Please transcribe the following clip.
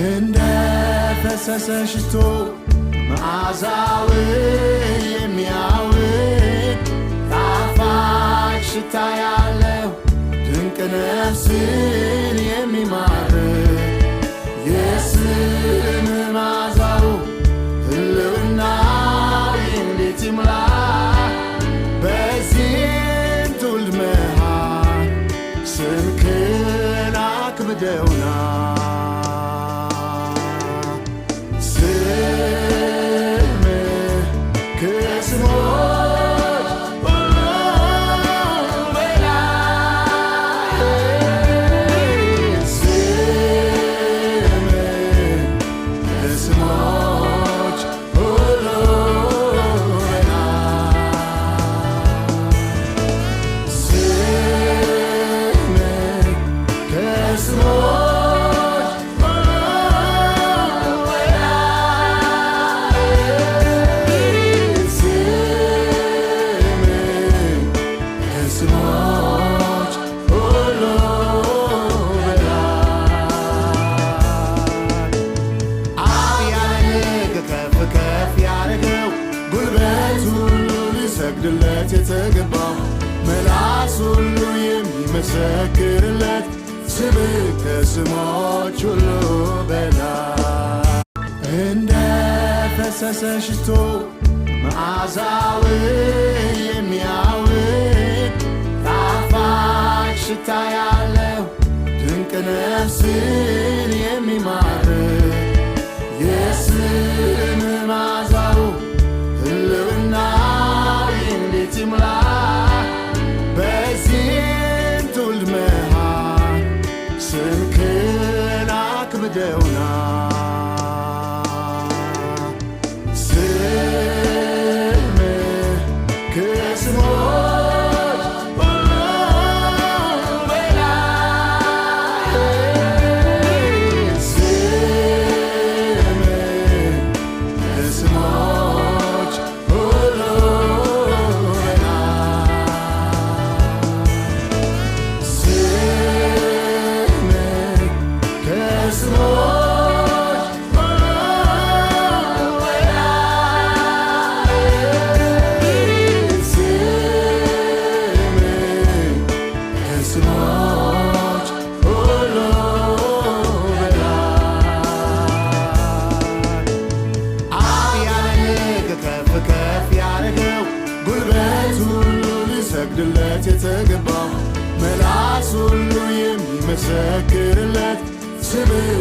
እንደ ፈሰሰ ሽቶ መዓዛው የሚያውድ ጣፋጭ ሽታ ያለው ድንቅ ነፍስን የሚማርክ የስም መዓዛው ህልውናው እንዴት ይምላ በዚህም ትውልድ መሃል ስምህን አክብደውና ሰግድለት የተገባው መላስ ሁሉ የሚመሰክርለት ስምህ ከስሞች ሁሉ በላይ እንደ ፈሰሰ ሽቶ መዓዛው የሚያውድ ጣፋጭ ሽታ ያለው ድንቅ ነፍስን የሚማርክ የስምህ መዓዛው ህልውና ይምላ በዚህም ትውልድ መሃል ስምህን አክብደውና ስምህ ከስሞች ሁሉ በላይ ስምህ ከስሞች ሁሉ ሰግድለት የተገባው መላስ ሁሉ የሚመሰክርለት ስምህ